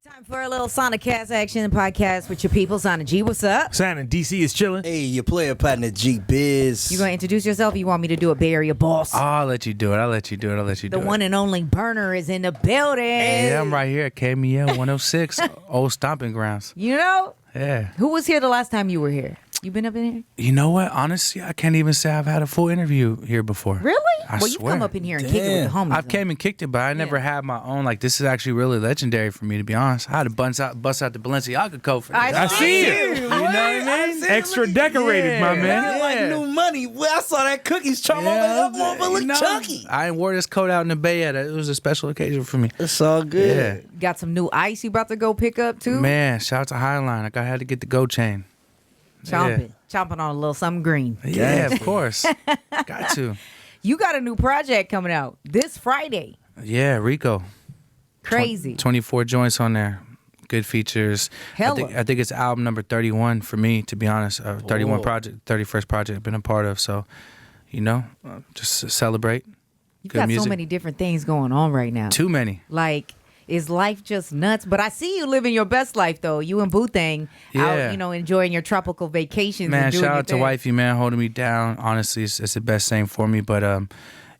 Time for a little Sonic Cast Action podcast with your people. Sonic G, what's up? Sonic DC is chilling. Hey, your player partner G Biz. You gonna introduce yourself? Or you want me to do a Bay Area boss? I'll let you do it. The one and only Berner is in the building. Yeah, I'm right here at KMEL 106, old stomping grounds. You know? Yeah. Who was here the last time you were here? You been up in here? You know what? Honestly, I can't even say I've had a full interview here before. Really? I well, swear. you come up in here and kick it with the homies. I've came and kicked it, but I never had my own. Like, this is actually really legendary for me, to be honest. I had to bust out the Balenciaga coat for this. I see it. You know what I mean? Extra decorated, my man. Like new money. Well, I saw that cookies charm over there. That motherfucker look chunky. I ain't wore this coat out in the Bay yet. It was a special occasion for me. It's all good. Yeah. Got some new ice you about to go pick up, too? Man, shout out to Highline. Like, I had to get the gold chain. Chomping on a little something green. Yeah, of course. Got to. You got a new project coming out this Friday. Yeah, Rico. Crazy. 24 joints on there. Good features. Hella. I think it's album number 31 for me, to be honest. 31 project, 31st project I've been a part of. So, just to celebrate. You Good got music. so many different things going on right now. Too many. Like, is life just nuts? But I see you living your best life, though. You and Boo Thang out, enjoying your tropical vacations. Man, and doing shout your out to thing. Wifey, man, holding me down. Honestly, it's the best thing for me. But,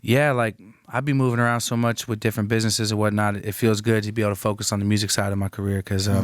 like, I be moving around so much with different businesses and whatnot. It feels good to be able to focus on the music side of my career because, I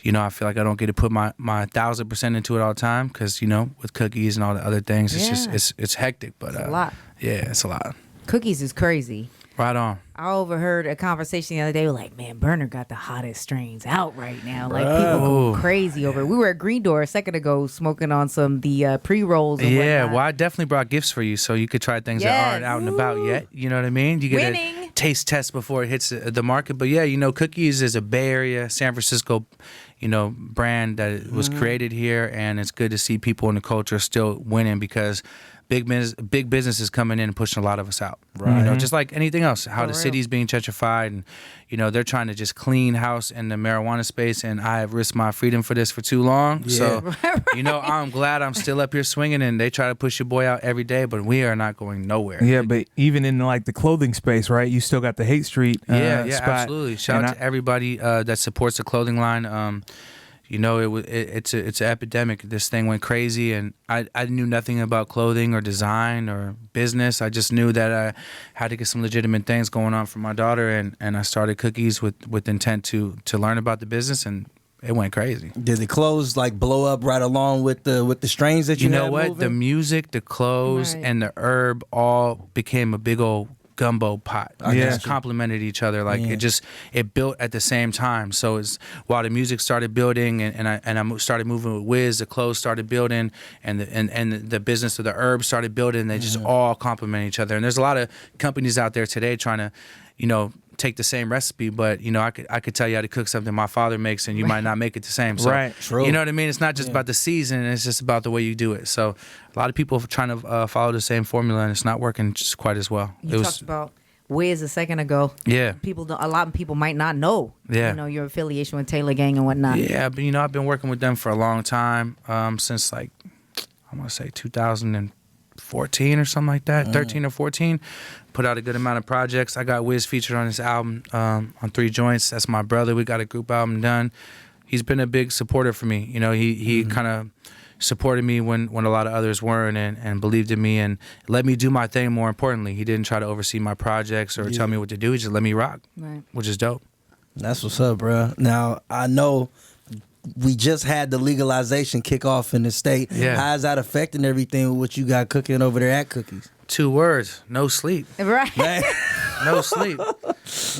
feel like I don't get to put my 1,000% into it all the time because, with cookies and all the other things, it's hectic. But It's a lot. Yeah, it's a lot. Cookies is crazy. Right on. I overheard a conversation the other day. Like, man, Berner got the hottest strains out right now. Like, people go crazy over it. We were at Green Door a second ago smoking on the pre-rolls and whatnot. Well, I definitely brought gifts for you so you could try things that aren't out and about yet. You know what I mean? You get a taste test before it hits the market. But yeah, Cookies is a Bay Area, San Francisco, brand that was created here. And it's good to see people in the culture still winning because big business is coming in and pushing a lot of us out. Right. Just like anything else, how the city's being gentrified and, they're trying to just clean house in the marijuana space. And I have risked my freedom for this for too long. Yeah. So, I'm glad I'm still up here swinging and they try to push your boy out every day, but we are not going nowhere. Yeah, but even in like the clothing space, right? You still got the Hate Street spot. Absolutely. Shout out to everybody that supports the clothing line. It's an epidemic. This thing went crazy, and I knew nothing about clothing or design or business. I just knew that I had to get some legitimate things going on for my daughter, and I started Cookies with intent to learn about the business, and it went crazy. Did the clothes like blow up right along with the strains that you know had what? moving? The music, the clothes, and the herb all became a big old gumbo pot. Just complemented each other. Like it built at the same time. So it's while the music started building and I started moving with Wiz, the clothes started building and the business of the herbs started building. They just all complement each other. And there's a lot of companies out there today trying to, take the same recipe, but I could tell you how to cook something my father makes and you might not make it the same. So True. You know what I mean? It's not just about the season, it's just about the way you do it. So a lot of people are trying to follow the same formula and it's not working just quite as well. You talked about Wiz a second ago. Yeah. A lot of people might not know. Yeah. Your affiliation with Taylor Gang and whatnot. Yeah, but I've been working with them for a long time, since like I want to say 2014 or something like that, 13 or 14. Put out a good amount of projects. I got Wiz featured on this album on 3 joints. That's my brother. We got a group album done. He's been a big supporter for me. He kind of supported me when a lot of others weren't and believed in me and let me do my thing more importantly. He didn't try to oversee my projects or tell me what to do. He just let me rock, which is dope. That's what's up, bro. Now, I know we just had the legalization kick off in the state. Yeah. How is that affecting everything with what you got cooking over there at Cookies? 2 words, no sleep. Right. No sleep.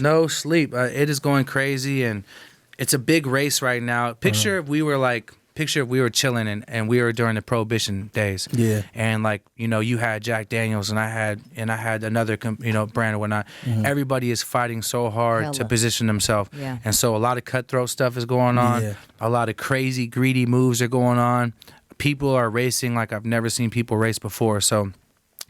No sleep. It is going crazy and it's a big race right now. Picture if we were chilling and we were during the Prohibition days. Yeah. And you had Jack Daniels and I had another brand or whatnot. Everybody is fighting so hard to position themselves. Yeah. And so a lot of cutthroat stuff is going on. Yeah. A lot of crazy greedy moves are going on. People are racing like I've never seen people race before. So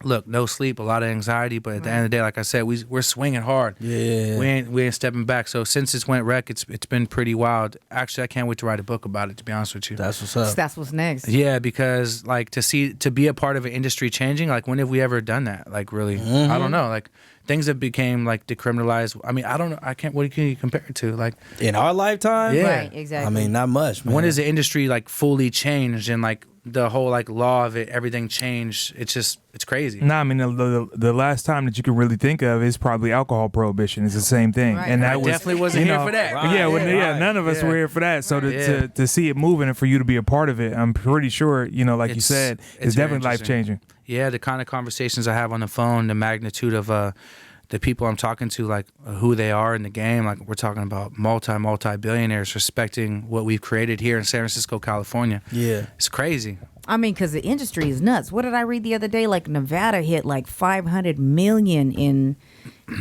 look, no sleep, a lot of anxiety, but at the end of the day, like I said, we're swinging hard. Yeah, we ain't stepping back. So since it's went rec, it's been pretty wild. Actually, I can't wait to write a book about it. To be honest with you, that's what's up. That's what's next. Yeah, because to be a part of an industry changing, like when have we ever done that? Like really, I don't know. Like things that became like decriminalized. I mean, I don't know. I can't. What can you compare it to? Like in our lifetime, yeah, right, exactly. I mean, not much. Man. When is the industry like fully changed and like the whole like law of it, everything changed? It's crazy. Nah, I mean the last time that you can really think of is probably alcohol prohibition. It's the same thing, Right. and that I was, definitely wasn't here for that. Right. None of us were here for that. So Right. to see it moving and for you to be a part of it, I'm pretty sure, like you said, it's very definitely life changing. Yeah, the kind of conversations I have on the phone, the magnitude of the people I'm talking to, like who they are in the game. Like we're talking about multi-billionaires respecting what we've created here in San Francisco, California. Yeah. It's crazy. I mean, because the industry is nuts. What did I read the other day? Like Nevada hit like 500 million in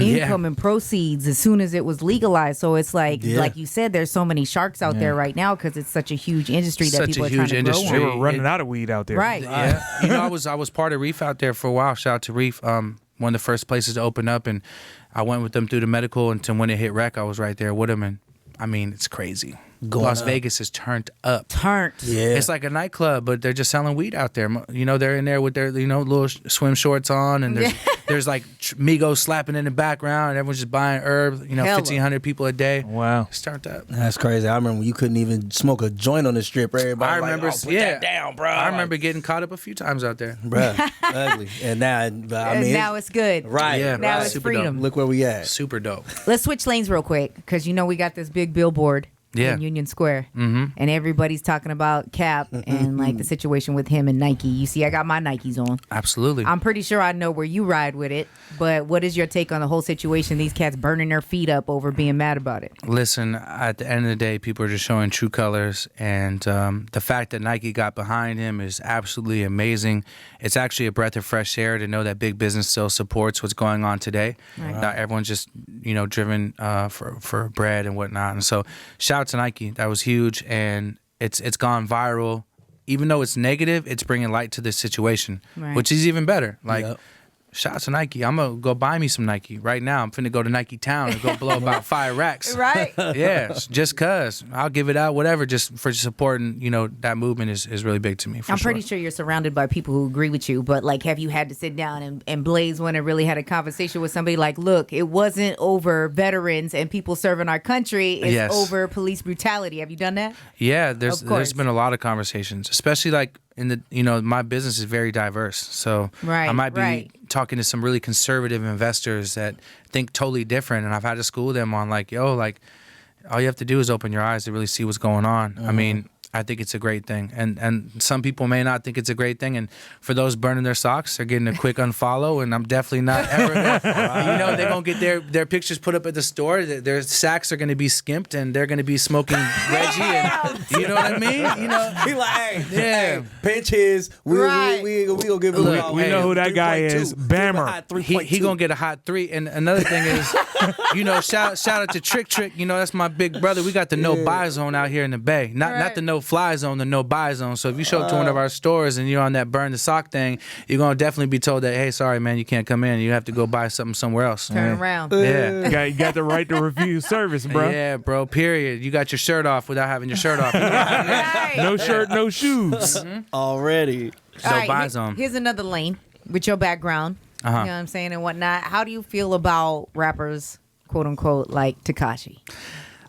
income and proceeds as soon as it was legalized. So it's like you said, there's so many sharks out there right now because it's such a huge industry that Such people a are trying huge to industry. grow They on. were running out of weed out there. Right. Yeah. I was part of Reef out there for a while. Shout out to Reef. One of the first places to open up, and I went with them through the medical, and when it hit rec, I was right there with them, and I mean, it's crazy. Las Vegas is turned up. Yeah. It's like a nightclub, but they're just selling weed out there. They're in there with their, little swim shorts on, and there's like Migos slapping in the background, and everyone's just buying herb. 1,500 people a day. Wow. It's turned up. That's crazy. I remember you couldn't even smoke a joint on the strip. Everybody I remember, put that down, bro. I remember getting caught up a few times out there. Bro, ugly. And now, I mean, now it's good. right. Yeah, Now right. it's Super freedom. dope. Look where we at. Super dope. Let's switch lanes real quick because we got this big billboard in Union Square, and everybody's talking about Cap and like the situation with him and Nike. You see, I got my Nikes on. Absolutely. I'm pretty sure I know where you ride with it, but what is your take on the whole situation? These cats burning their feet up over being mad about it. Listen, at the end of the day, people are just showing true colors, and the fact that Nike got behind him is absolutely amazing. It's actually a breath of fresh air to know that big business still supports what's going on today. Right. Not everyone's just driven for bread and whatnot. And so, shout out to Nike. That was huge, and it's gone viral. Even though it's negative, it's bringing light to this situation, which is even better. Like. Yep. Shout out to Nike. I'm going to go buy me some Nike right now. I'm finna go to Nike Town and go blow about 5 racks. Right. Yeah, just cause. I'll give it out, whatever, just for supporting, that movement is really big to me, I'm pretty sure you're surrounded by people who agree with you, but like, have you had to sit down and blaze one and really had a conversation with somebody like, look, it wasn't over veterans and people serving our country. It's over police brutality. Have you done that? Yeah, there's been a lot of conversations, especially like in the, my business is very diverse. So I might be talking to some really conservative investors that think totally different. And I've had to school them on like, all you have to do is open your eyes to really see what's going on. I mean, I think it's a great thing. And some people may not think it's a great thing. And for those burning their socks, they're getting a quick unfollow. And I'm definitely not ever gonna, they're going to get their pictures put up at the store. Their sacks are going to be skimped and they're going to be smoking Reggie. And, you know what I mean? He like, hey, pinch his. We gonna give him. Look, we know who that guy is. Bammer. He gonna get a hot 3. And another thing is, shout out to Trick. That's my big brother. We got the no buy zone out here in the Bay. Not the no fly zone, the no buy zone. So if you show up to one of our stores and you're on that burn the sock thing, you're gonna definitely be told that, hey, sorry man, you can't come in. You have to go buy something somewhere else. Turn around. Yeah. You got the right to refuse service, bro. Yeah, bro. Period. You got your shirt off without having your shirt off. No shirt, no shoes. Already. So buy zone. Here's another lane with your background. You know what I'm saying, and whatnot. How do you feel about rappers, quote unquote, like Tekashi?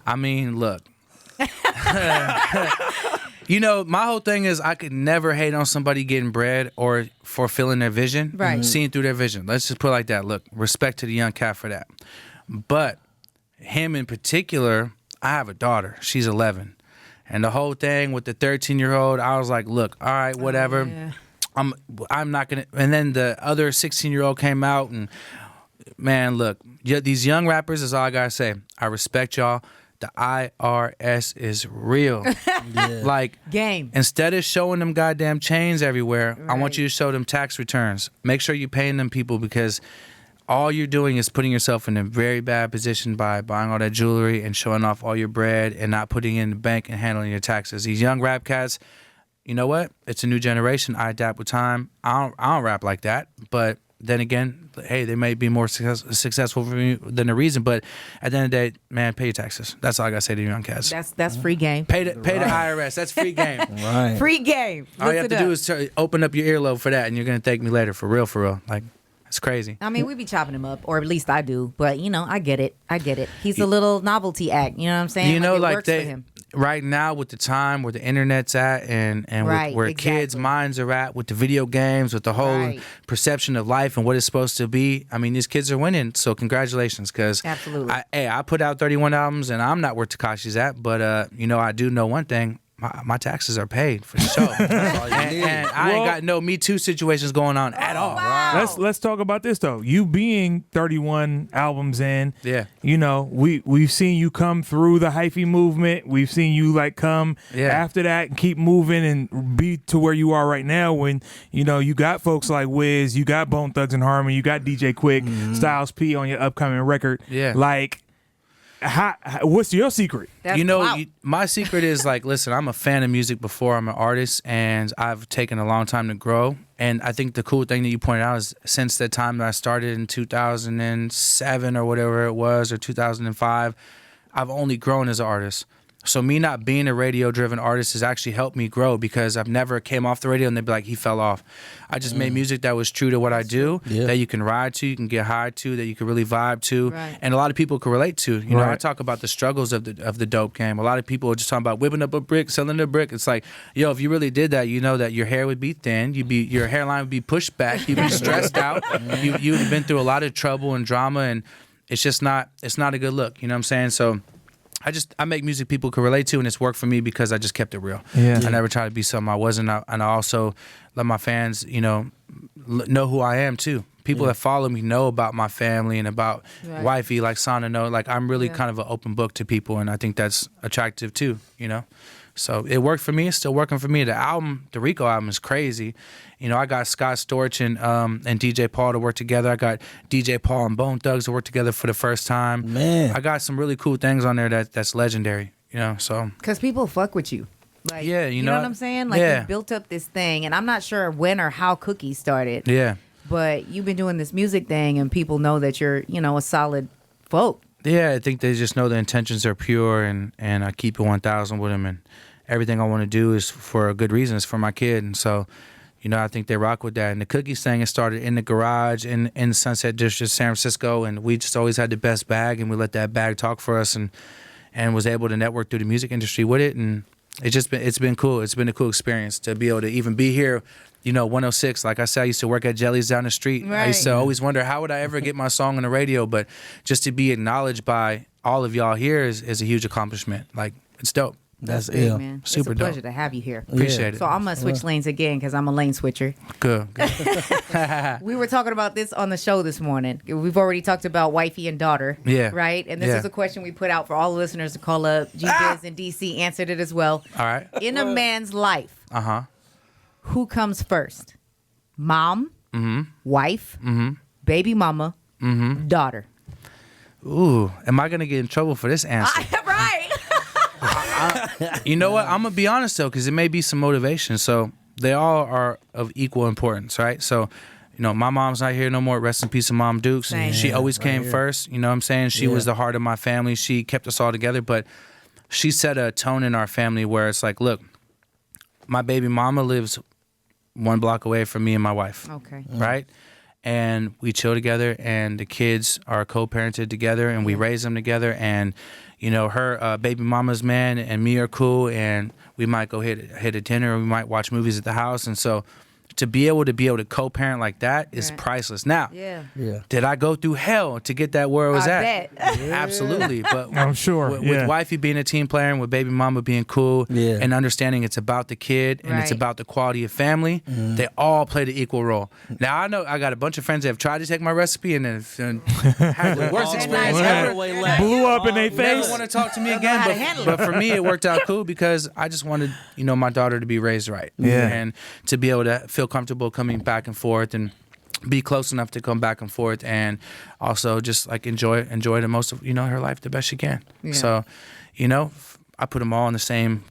I mean, look. My whole thing is I could never hate on somebody getting bread or fulfilling their vision, seeing through their vision. Let's just put it like that. Look, respect to the young cat for that. But him in particular, I have a daughter. She's 11. And the whole thing with the 13-year-old, I was like, look, all right, whatever. Yeah. I'm not going to. And then the other 16-year-old came out and, man, look, these young rappers is all I got to say. I respect y'all. The IRS is real. Like, game. Instead of showing them goddamn chains everywhere, I want you to show them tax returns. Make sure you're paying them people because all you're doing is putting yourself in a very bad position by buying all that jewelry and showing off all your bread and not putting it in the bank and handling your taxes. These young rap cats, you know what? It's a new generation. I adapt with time. I don't rap like that, but then again, hey, they may be more successful for me than the reason, but at the end of the day, man, pay your taxes. That's all I gotta say to you young cats. That's free game. Pay the IRS. That's free game. Free game. All you have to do is open up your earlobe for that, and you're gonna thank me later. For real. Like, It's crazy. I mean, we be chopping him up, or at least I do. But I get it. He's a little novelty act. You know what I'm saying? It works for him. Right now with the time where the internet's at and where kids' minds are at with the video games, with the whole perception of life and what it's supposed to be. I mean, these kids are winning, so congratulations. Because I put out 31 albums and I'm not where Tekashi's at, but I do know one thing. My taxes are paid for sure. and I ain't got no Me Too situations going on at all. Wow. Let's talk about this though. You being 31 albums in, we've seen you come through the hyphy movement. We've seen you come after that and keep moving and be to where you are right now. When you got folks like Wiz, you got Bone Thugs and Harmony, you got DJ Quik, Styles P on your upcoming record. Yeah, what's your secret? My secret is listen, I'm a fan of music before I'm an artist, and I've taken a long time to grow. And I think the cool thing that you pointed out is since the time that I started in 2007 or whatever it was, or 2005, I've only grown as an artist. So me not being a radio-driven artist has actually helped me grow, because I've never came off the radio and they'd be like, he fell off. I just made music that was true to what I do, that you can ride to, you can get high to, that you can really vibe to, and a lot of people can relate to. I talk about the struggles of the dope game. A lot of people are just talking about whipping up a brick, selling a brick. It's like, if you really did that, that your hair would be thin, your hairline would be pushed back, you'd be stressed out, you would have been through a lot of trouble and drama, and it's not a good look. You know what I'm saying? So I make music people can relate to, and it's worked for me because I just kept it real. I never tried to be something I wasn't, and I also let my fans, know who I am too. People that follow me know about my family and about wifey, like Sana know. I'm really kind of an open book to people, and I think that's attractive too. So it worked for me. It's still working for me. The Rico album is crazy. I got Scott Storch and DJ Paul to work together. I got DJ Paul and Bone Thugs to work together for the first time. Man, I got some really cool things on there that's legendary. So because people fuck with you. You know what I'm saying? You built up this thing, and I'm not sure when or how Cookie started. Yeah. But you've been doing this music thing, and people know that you're, a solid folk. Yeah, I think they just know the intentions are pure, and I keep it 1,000 with them, and everything I want to do is for a good reason. It's for my kid, and so, I think they rock with that. And the Cookies thing, it started in the garage in Sunset District, San Francisco, and we just always had the best bag, and we let that bag talk for us, and was able to network through the music industry with it, and it's been cool. It's been a cool experience to be able to even be here. 106, like I said, I used to work at Jelly's down the street. Right. I used to always wonder, how would I ever get my song on the radio? But just to be acknowledged by all of y'all here is a huge accomplishment. It's dope. That's big, man. Super it's a pleasure dope. to have you here. Appreciate it. So I'm going to switch lanes again because I'm a lane switcher. Good. We were talking about this on the show this morning. We've already talked about wifey and daughter. Yeah. Right? And this is a question we put out for all the listeners to call up. G-Biz and DC answered it as well. All right. In a man's life, who comes first? Mom, wife, baby mama, daughter. Ooh, am I going to get in trouble for this answer? Right. You know what? I'm going to be honest, though, because it may be some motivation. So they all are of equal importance, right? So, my mom's not here no more. Rest in peace of Mom Dukes. She always came first. You know what I'm saying? She was the heart of my family. She kept us all together. But she set a tone in our family where it's like, look, my baby mama lives 1 block away from me and my wife. Okay. Right? And we chill together, and the kids are co-parented together, and we raise them together. And, her baby mama's man and me are cool, and we might go hit a dinner, or we might watch movies at the house. And so to be able to co-parent like that is priceless. Now, did I go through hell to get that where I was at? Bet. Absolutely. But I'm sure. With wifey being a team player and with baby mama being cool and understanding it's about the kid and it's about the quality of family, they all played an equal role. Now, I know I got a bunch of friends that have tried to take my recipe and had the worst experience ever. Blew up in their face. Never want to talk to me again. But for me, it worked out cool because I just wanted, my daughter to be raised right. And to be able to feel comfortable coming back and forth and be close enough to come back and forth, and also just enjoy the most of her life the best she can. So I put them all in the same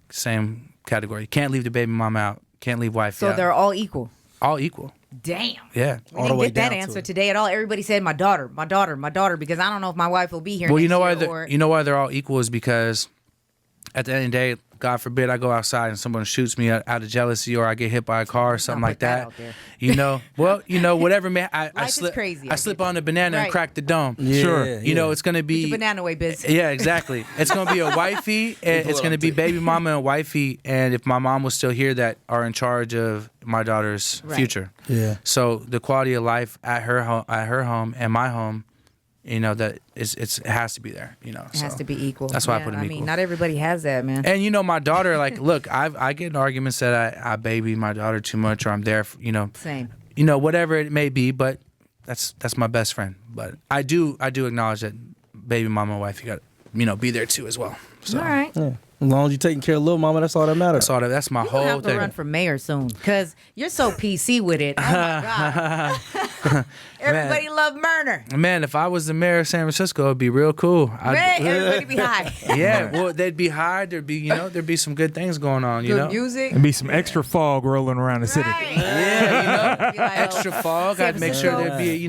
category. Can't leave the baby mama out, can't leave wife out. So they're all equal. Damn. Yeah. We didn't get that answer today at all. Everybody said my daughter, because I don't know if my wife will be here. Well, next you know year why why they're all equal is because at the end of the day, God forbid I go outside and someone shoots me out of jealousy, or I get hit by a car or something like that. You know, well, you know, whatever, man. I slip on a banana and crack the dome. Yeah, sure. Yeah. You know, it's gonna be banana way, biz. Yeah, exactly. It's gonna be a wifey. And it's gonna be baby mama and wifey. And if my mom was still here, that are in charge of my daughter's future. Yeah. So the quality of life at her home and my home, you know, that it has to be there. You know, it has to be equal. That's why I put them equal. I mean, not everybody has that, man. And you know, my daughter, like, look, I get in arguments that I baby my daughter too much, or I'm there, for, you know, same. You know, whatever it may be, but that's my best friend. But I do acknowledge that baby mama and wife, you got to, you know, be there too as well. So. All right. Yeah. As long as you're taking care of little mama, that's all that matters. That's my whole have to thing. run for mayor soon because you're so PC with it. Oh my God. Everybody love Berner. Man, if I was the mayor of San Francisco, it'd be real cool. Everybody be high. Yeah, well, they'd be high. There'd be some good things going on. Good music. And be some extra fog rolling around the city. Yeah, you know, extra fog. I'd make sure there'd be,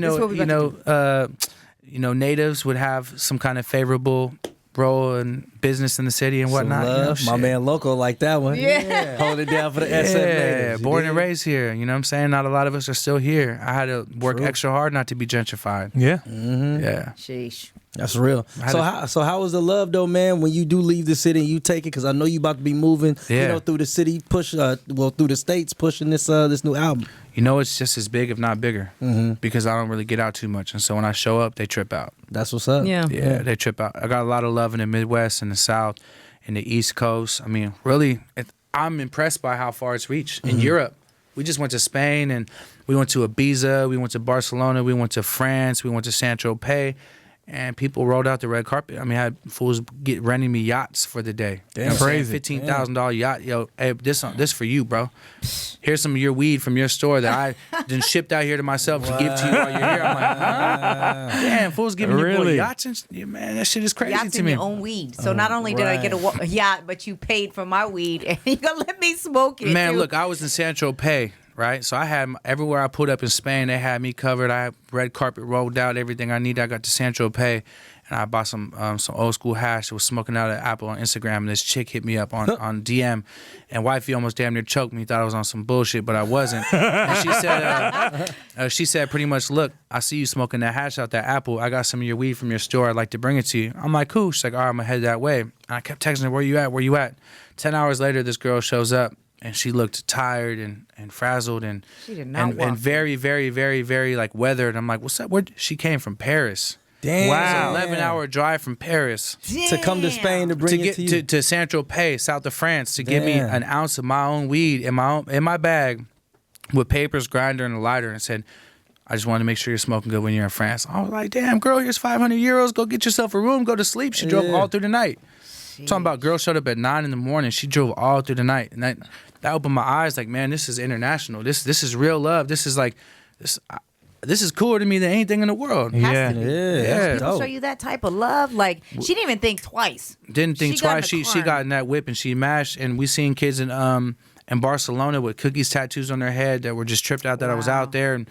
natives would have some kind of favorable role in business in the city and whatnot. Love. My man Loco like that one. Yeah. Hold it down for the SF natives. Born and raised here. You know what I'm saying? Not a lot of us are still here. I had to work extra hard not to be gentrified. Yeah. Mm-hmm. Yeah. Sheesh. That's real. So how was the love though, man? When you do leave the city and you take it, because I know you about to be moving, you know, through the city, through the states, pushing this new album. You know, it's just as big, if not bigger, because I don't really get out too much, and so when I show up, they trip out. That's what's up. Yeah, they trip out. I got a lot of love in the Midwest and the South, and the East Coast. I mean, really, I'm impressed by how far it's reached. In Europe, we just went to Spain, and we went to Ibiza, we went to Barcelona, we went to France, we went to Saint-Tropez. And people rolled out the red carpet. I mean, I had fools renting me yachts for the day. Damn, crazy. $15,000 yacht. Yo, hey, this for you, bro. Here's some of your weed from your store that I then shipped out here to myself to give to you while you're here. I'm like, huh? Damn, fools giving you boy yachts and man, that shit is crazy yachts to me. Your own weed. So not only did I get a yacht, but you paid for my weed, and you gonna let me smoke it. Man, look, I was in Saint-Tropez. Right, so I had everywhere I pulled up in Spain, they had me covered. I had red carpet rolled out, everything I needed. I got to Saint-Tropez, and I bought some old school hash. I was smoking out of Apple on Instagram, and this chick hit me up on DM, and wifey almost damn near choked me. Thought I was on some bullshit, but I wasn't. And she said pretty much, look, I see you smoking that hash out that Apple. I got some of your weed from your store. I'd like to bring it to you. I'm like, cool. She's like, all right, I'm gonna head that way. And I kept texting her, where you at? Where you at? 10 hours later, this girl shows up. And she looked tired and frazzled and she did not and very, very, very, very like weathered. I'm like, what's up? She came from Paris. Damn. Wow. It's an 11-hour drive from Paris. Damn. To come to Spain to bring it to you. To Saint-Tropez, south of France, to give me an ounce of my own weed in my bag with papers, grinder, and a lighter, and said, I just wanted to make sure you're smoking good when you're in France. I was like, damn, girl, here's 500 euros. Go get yourself a room. Go to sleep. She drove all through the night. Talking about girl showed up at 9 in the morning. She drove all through the night. And that opened my eyes like, man, this is international. This is real love. This is like, this is cooler to me than anything in the world. Yeah. People show you that type of love. Like, she didn't even think twice. Didn't think twice. She got in that whip and she mashed. And we seen kids in Barcelona with cookies tattoos on their head that were just tripped out that I was out there. And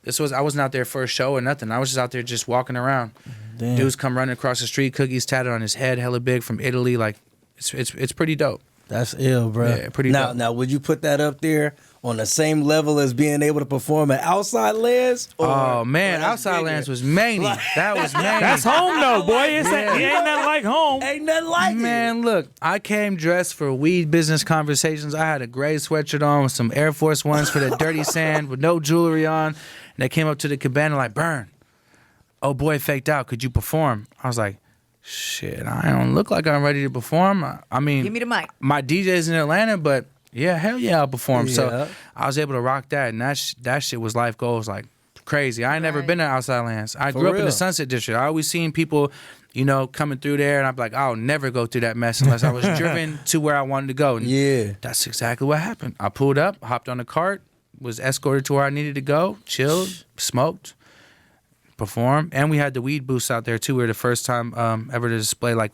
I wasn't out there for a show or nothing. I was just out there just walking around. Damn. Dudes come running across the street, cookies tatted on his head, hella big, from Italy. Like, it's pretty dope. That's ill, bro. Yeah, pretty dope. Now, would you put that up there on the same level as being able to perform at Outside Lands? Oh man, Outside Lands was many. That was many. That's home though, boy. It ain't nothing like home. Ain't nothing like it. Man, look, I came dressed for weed business conversations. I had a gray sweatshirt on with some Air Force Ones for the dirty sand with no jewelry on. And they came up to the cabana like, Burn, oh boy faked out. Could you perform? I was like, shit, I don't look like I'm ready to perform. I mean, give me the mic. My DJ's in Atlanta, but yeah, hell yeah, I'll perform. Yeah. So I was able to rock that, and that shit was life goals like crazy. I ain't never been to Outside Lands. I grew up in the Sunset District. I always seen people, coming through there, and I'm like, I'll never go through that mess unless I was driven to where I wanted to go. And that's exactly what happened. I pulled up, hopped on the cart, was escorted to where I needed to go, chilled, smoked, performed, and we had the weed booths out there too. We were the first time ever to display like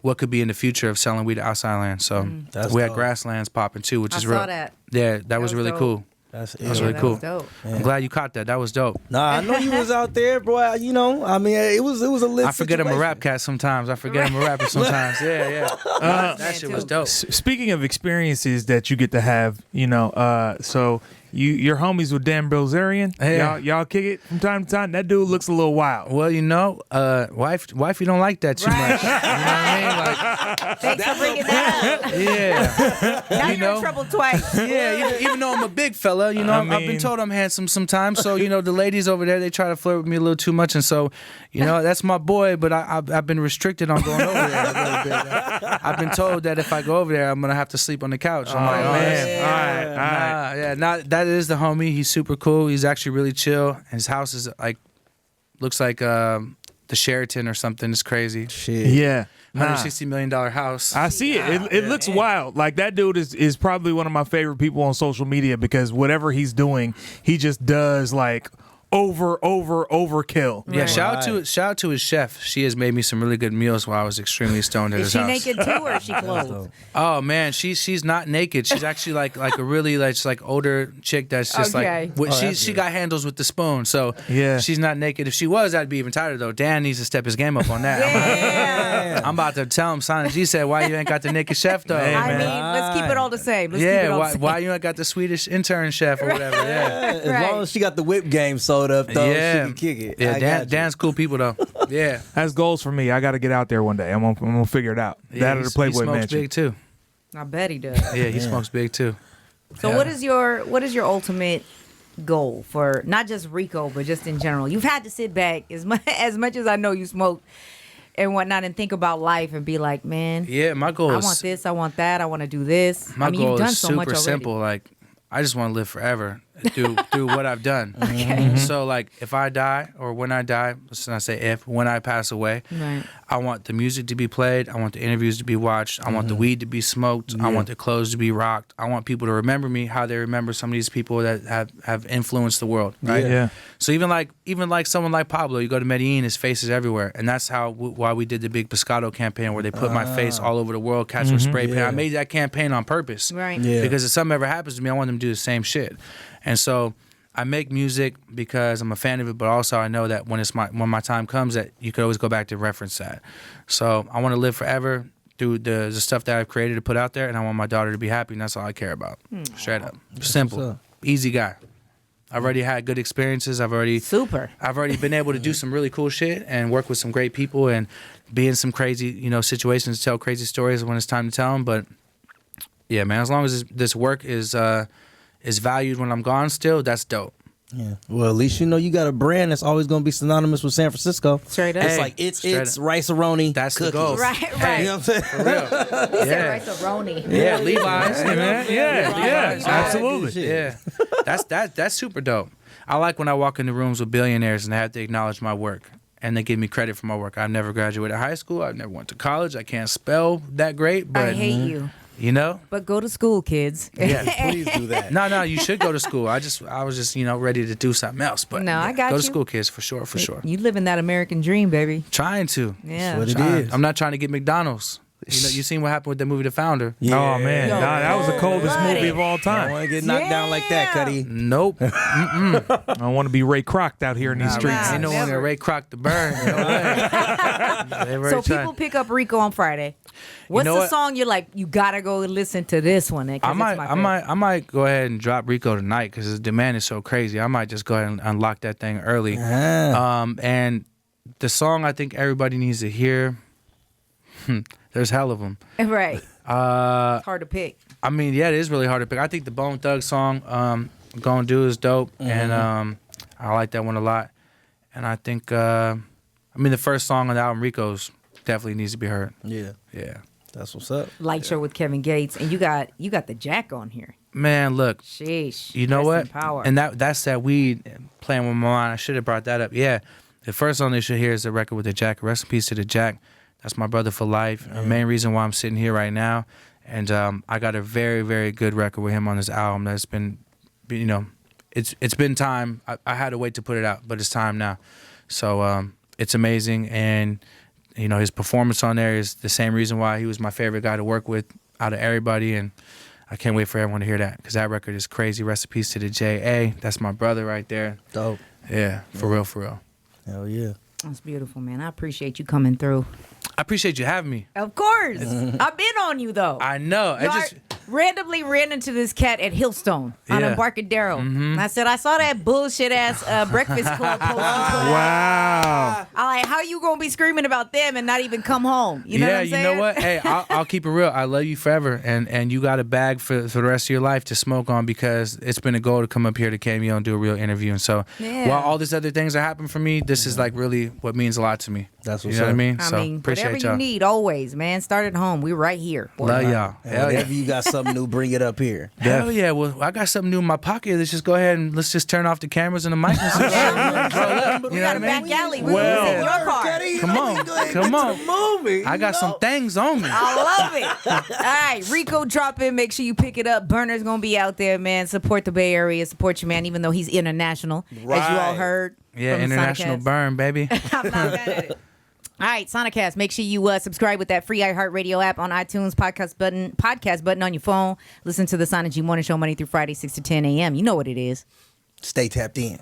what could be in the future of selling weed at Outside Lands. So we had Grasslands popping too, which is real. I saw that. Yeah, that was really cool. That's really cool. Dope. I'm glad you caught that. That was dope. Nah, I know you was out there, bro. You know, I mean, it was a lit. I forget I'm a rap cat sometimes. I forget I'm a rapper sometimes. Yeah. That shit was dope. Speaking of experiences that you get to have, so your homies with Dan Bilzerian, y'all kick it from time to time. That dude looks a little wild. Well, wifey don't like that too much. You know what I mean? Like, thanks for bringing that up. Yeah. Now you're in trouble twice. Yeah, even though I'm a big fella, I've been told I'm handsome sometimes. So, the ladies over there, they try to flirt with me a little too much. And so, that's my boy, but I've been restricted on going over there a little bit. I've been told that if I go over there, I'm going to have to sleep on the couch. I'm like, man. All right. Yeah, that is the homie. He's super cool. He's actually really chill. His house is looks like the Sheraton or something. It's crazy. Shit. Yeah. $160 million house. I see it. It looks wild. Like, that dude is probably one of my favorite people on social media because whatever he's doing, he just does like overkill. Yeah, shout out to his chef. She has made me some really good meals while I was extremely stoned at his house. Is she naked too, or is she clothed? Oh man, she's not naked. She's actually like a really older chick that's just she got handles with the spoon. So yeah, she's not naked. If she was, I'd be even tighter though. Dan needs to step his game up on that. Yeah. I'm about to tell him. Simon G said, "Why you ain't got the naked chef though?" Hey, I mean, let's keep it all the same. Why you ain't got the Swedish intern chef or whatever? Yeah, as long as she got the whip game sold up though, she can kick it. Yeah, Dan's cool people though. Yeah, that's goals for me. I got to get out there one day. I'm gonna figure it out. That or the Playboy Mansion. He smokes big too. I bet he does. Yeah, he smokes big too. So what is your ultimate goal for not just Rico but just in general? You've had to sit back as much as I know you smoke and whatnot and think about life and be like, man, my goal is I want this, I want that, I want to do this. My goal you've done is so super much already. simple. Like, I just want to live forever through what I've done. Okay. So like, if I die or when I die, let's not say when I pass away, right. I want the music to be played. I want the interviews to be watched. I want the weed to be smoked. I want the clothes to be rocked. I want people to remember me how they remember some of these people that have influenced the world. Right. Yeah. So even like someone like Pablo, you go to Medellin, his face is everywhere, and that's why we did the big Pescado campaign where they put my face all over the world, catch with spray paint. I made that campaign on purpose. Right. Yeah. Because if something ever happens to me, I want them to do the same shit. And so I make music because I'm a fan of it, but also I know that when my time comes, that you could always go back to reference that. So I want to live forever through the stuff that I've created to put out there, and I want my daughter to be happy, and that's all I care about. Straight up. Simple. Easy guy. I've already had good experiences. I've already been able to do some really cool shit and work with some great people and be in some crazy, situations, tell crazy stories when it's time to tell them. But yeah, man, as long as this work is valued when I'm gone still, that's dope. Yeah. Well, at least you got a brand that's always going to be synonymous with San Francisco. Straight up. It's like it's rice-a-roni. That's cookies. the goal. Right. Hey, you know what I'm saying? for real. He said rice-a-roni. Yeah, Levi's. Hey, man. Yeah, absolutely. Yeah. That's super dope. I like when I walk into rooms with billionaires and they have to acknowledge my work and they give me credit for my work. I've never graduated high school. I've never went to college. I can't spell that great, but I hate you. But go to school, kids. Yeah, please do that. No, you should go to school. I was just ready to do something else. But no, I got go you. to school, kids, for sure. You living that American dream, baby. Trying to. Yeah. That's what it is. I'm not trying to get McDonald's. You seen what happened with the movie The Founder? Yeah. Oh man, that was the coldest movie of all I time. don't want to get knocked down like that, Cuddy. Nope. I don't want to be Ray Kroc out here in these streets. Ain't no one that Ray Kroc the burn. So people pick up Rico on Friday. What's the song you're like, you gotta go listen to this one? I might go ahead and drop Rico tonight because the demand is so crazy. I might just go ahead and unlock that thing early. And the song I think everybody needs to hear. There's hell of them. Right. It's hard to pick. I mean, yeah, it is really hard to pick. I think the Bone Thug song, Gonna Do, is dope. And I like that one a lot. And I think, the first song on the album, Rico's, definitely needs to be heard. Yeah. Yeah. That's what's up. Light Show with Kevin Gates. And you got the Jacka on here. Man, look. Sheesh. You know what? Power. And that's that weed playing with my mind. I should have brought that up. Yeah. The first song they should hear is the record with the Jacka. Rest in peace to the Jack. That's my brother for life. The main reason why I'm sitting here right now. And I got a very, very good record with him on this album that's been, it's been time. I had to wait to put it out, but it's time now. So it's amazing. And, his performance on there is the same reason why he was my favorite guy to work with out of everybody. And I can't wait for everyone to hear that because that record is crazy. Rest in peace to the J.A. That's my brother right there. Dope. Yeah, for real, for real. Hell yeah. That's beautiful, man. I appreciate you coming through. I appreciate you having me. Of course. I've been on you, though. I know. Randomly ran into this cat at Hillstone on Embarcadero. And I said, I saw that bullshit ass Breakfast Club post. Wow. I'm like, how you gonna be screaming about them and not even come home? You know what I'm saying? You know what? Hey, I'll keep it real. I love you forever, and you got a bag for the rest of your life to smoke on because it's been a goal to come up here to KMEL and do a real interview. And so while all these other things are happening for me, this is like really what means a lot to me. That's what's you know up. what I mean? I mean, appreciate whatever y'all. you need, always, man. Start at home. We're right here. Love y'all. Hell Whenever you got something new, bring it up here. Hell yeah. Well, I got something new in my pocket. Let's just go ahead and let's just turn off the cameras and the mic. We got a back alley. We was in your car. Come on. I got some things on me. I love it. All right, Rico, drop in. Make sure you pick it up. Berner's going to be out there, man. Support the Bay Area. Support your man, even though he's international, as you all heard. Yeah, international burn, baby. I'm not mad at it. All right, Sonicast. Make sure you subscribe with that free iHeartRadio app on iTunes, podcast button on your phone. Listen to the Sonic G Morning Show Monday through Friday, 6 to 10 a.m. You know what it is. Stay tapped in.